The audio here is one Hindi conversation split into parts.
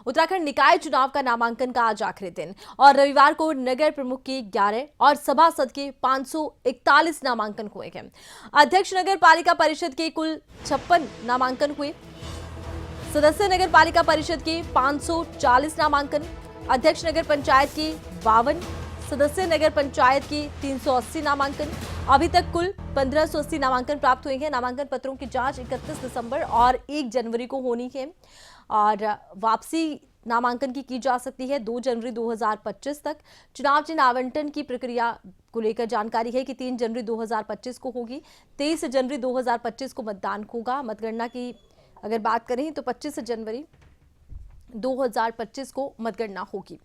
उत्तराखंड निकाय चुनाव का नामांकन का आज आखिरी दिन और रविवार को नगर प्रमुख की 11 और सभासद के 541 नामांकन हुए हैं। अध्यक्ष नगर पालिका परिषद के कुल 56 नामांकन हुए। सदस्य नगर पालिका परिषद के 540 नामांकन, अध्यक्ष नगर पंचायत की 52, सदस्य नगर पंचायत की 380 नामांकन। अभी तक कुल 1580 नामांकन प्राप्त हुए हैं। नामांकन पत्रों की जांच 31 दिसंबर और 1 जनवरी को होनी है और वापसी नामांकन की जा सकती है 2 जनवरी 2025 तक। चुनाव चिन्ह आवंटन की प्रक्रिया को लेकर जानकारी है कि 3 जनवरी 2025 को होगी। 23 जनवरी 2025 को मतदान होगा। मतगणना की अगर बात करें तो 25 जनवरी 2025 को मतगणना होगी।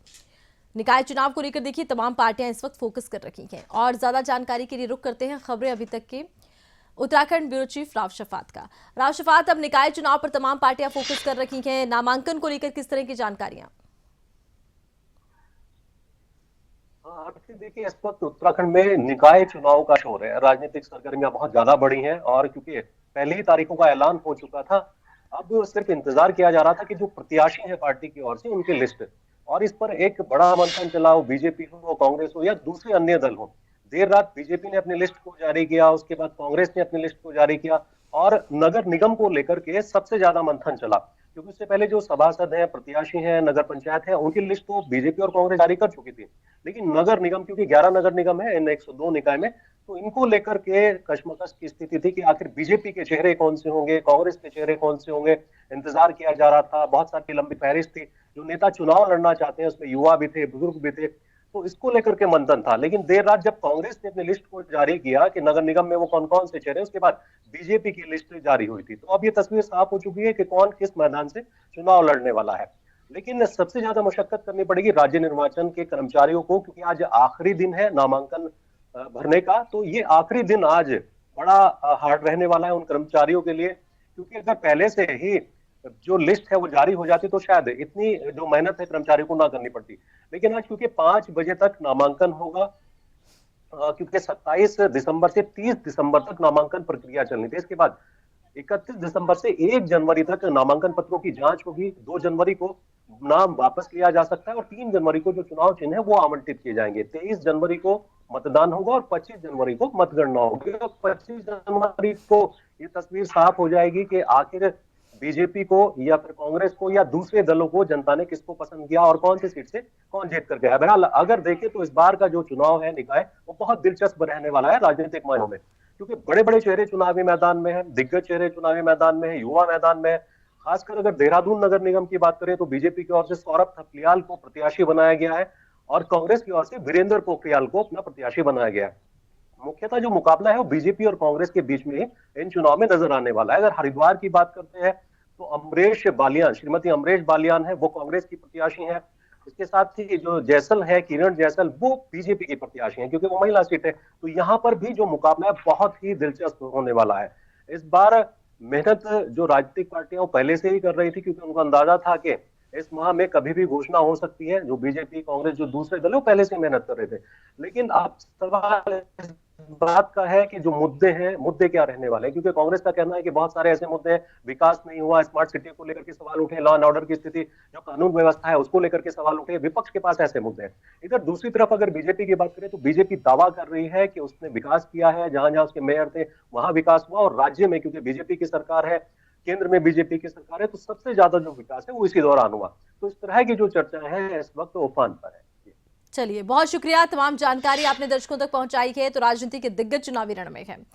निकाय चुनाव को लेकर देखिए तमाम पार्टियां इस वक्त फोकस कर रही हैं और ज्यादा जानकारी के लिए रुख करते हैं खबरें अभी तक के उत्तराखंड ब्यूरो चीफ राव शफात का। राव शफात, अब निकाय चुनाव पर तमाम पार्टियां फोकस कर रही हैं, नामांकन को लेकर किस तरह की जानकारियां? हाँ, देखिए इस वक्त उत्तराखंड में निकाय चुनाव का शोर है। राजनीतिक सरगर्मियां बहुत ज्यादा बढ़ी हैं और क्योंकि पहले ही तारीखों का ऐलान हो चुका था, अब सिर्फ इंतजार किया जा रहा था कि जो प्रत्याशी है पार्टी की ओर से उनकी लिस्ट, और इस पर एक बड़ा मंथन चला हो, बीजेपी हो, कांग्रेस हो या दूसरे अन्य दल हो। देर रात बीजेपी ने अपनी लिस्ट को जारी किया, उसके बाद कांग्रेस ने अपनी लिस्ट को जारी किया और नगर निगम को लेकर के सबसे ज्यादा मंथन चला, क्योंकि उससे पहले जो सभासद हैं, प्रत्याशी हैं, नगर पंचायत है, उनकी लिस्ट तो बीजेपी और कांग्रेस जारी कर चुकी थी। लेकिन नगर निगम, क्योंकि 11 नगर निगम है इन 102 निकाय में, तो इनको लेकर के कशमकश की स्थिति थी कि आखिर बीजेपी के चेहरे कौन से होंगे, कांग्रेस के चेहरे कौन से होंगे। इंतजार किया जा रहा था, बहुत सारी लंबी फहरिस्त थी। जो नेता चुनाव लड़ना चाहते हैं उसमें युवा भी थे, बुजुर्ग भी थे, तो इसको लेकर के मंथन था। लेकिन देर रात जब कांग्रेस ने अपनी लिस्ट को जारी किया कि नगर निगम में वो कौन कौन से चेहरे, उसके बाद बीजेपी की लिस्ट जारी हुई थी। तो अब ये तस्वीर साफ हो चुकी है कि कौन किस मैदान से चुनाव लड़ने वाला है। लेकिन सबसे ज्यादा मशक्कत करनी पड़ेगी राज्य निर्वाचन के कर्मचारियों को, क्योंकि आज आखिरी दिन है नामांकन भरने का। तो ये आखिरी दिन आज बड़ा हार्ड रहने वाला है उन कर्मचारियों के लिए, क्योंकि अगर पहले से ही जो लिस्ट है वो जारी हो जाती तो शायद इतनी जो मेहनत है कर्मचारियों को ना करनी पड़ती। लेकिन आज क्योंकि 5 बजे तक नामांकन होगा, क्योंकि 27 दिसंबर से 30 दिसंबर तक नामांकन प्रक्रिया चलनी थी, इसके बाद 31 दिसंबर से 1 जनवरी तक नामांकन पत्रों की जांच होगी। 2 जनवरी को नाम वापस लिया जा सकता है और 3 जनवरी को जो चुनाव चिन्ह है वो आवंटित किए जाएंगे। 23 जनवरी को मतदान होगा और 25 जनवरी को मतगणना होगी। 25 जनवरी को ये तस्वीर साफ हो जाएगी कि आखिर बीजेपी को या फिर कांग्रेस को या दूसरे दलों को जनता ने किसको पसंद किया और कौन सी सीट से कौन जीत कर गया। बहरहाल अगर देखें तो इस बार का जो चुनाव है निकाय, वो बहुत दिलचस्प रहने वाला है राजनीतिक मायनों में, क्योंकि बड़े बड़े चेहरे चुनावी मैदान में है, दिग्गज चेहरे चुनावी मैदान में है, युवा मैदान में है। खासकर अगर देहरादून नगर निगम की बात करें तो बीजेपी की ओर से सौरभ थपलियाल को प्रत्याशी बनाया गया है और कांग्रेस की ओर से वीरेंद्र पोखरियाल को अपना प्रत्याशी बनाया गया है। मुख्यतः जो मुकाबला है वो बीजेपी और कांग्रेस के बीच में इन चुनाव में नजर आने वाला है। अगर हरिद्वार की बात करते हैं तो अमरेश बालियान, श्रीमती अमरेश बालियान है, वो कांग्रेस की प्रत्याशी है। इसके साथ ही जो जैसल है, किरण जैसल, वो बीजेपी की प्रत्याशी है, क्योंकि वो महिला सीट है। तो यहाँ पर भी जो मुकाबला है बहुत ही दिलचस्प होने वाला है। इस बार मेहनत जो राजनीतिक पार्टियां पहले से ही कर रही थी, क्योंकि उनको अंदाजा था कि इस माह में कभी भी घोषणा हो सकती है। जो बीजेपी, कांग्रेस, जो दूसरे दल, वो पहले से मेहनत कर रहे थे। लेकिन अब सवाल इस बात का है कि जो मुद्दे हैं, मुद्दे क्या रहने वाले हैं, क्योंकि कांग्रेस का कहना है कि बहुत सारे ऐसे मुद्दे हैं, विकास नहीं हुआ, स्मार्ट सिटी को लेकर के सवाल उठे, लॉ एंड ऑर्डर की स्थिति, जो कानून व्यवस्था है उसको लेकर के सवाल उठे। विपक्ष के पास ऐसे मुद्दे हैं। इधर दूसरी तरफ अगर बीजेपी की बात करें तो बीजेपी दावा कर रही है कि उसने विकास किया है, जहां जहां उसके मेयर थे वहां विकास हुआ, और राज्य में क्योंकि बीजेपी की सरकार है, केंद्र में बीजेपी की सरकार है, तो सबसे ज्यादा जो विकास है वो इसी दौरान हुआ। तो इस तरह की जो चर्चा है इस वक्त वो उफान पर है। चलिए, बहुत शुक्रिया, तमाम जानकारी आपने दर्शकों तक पहुंचाई है। तो राजनीति के दिग्गज चुनावी रण में है।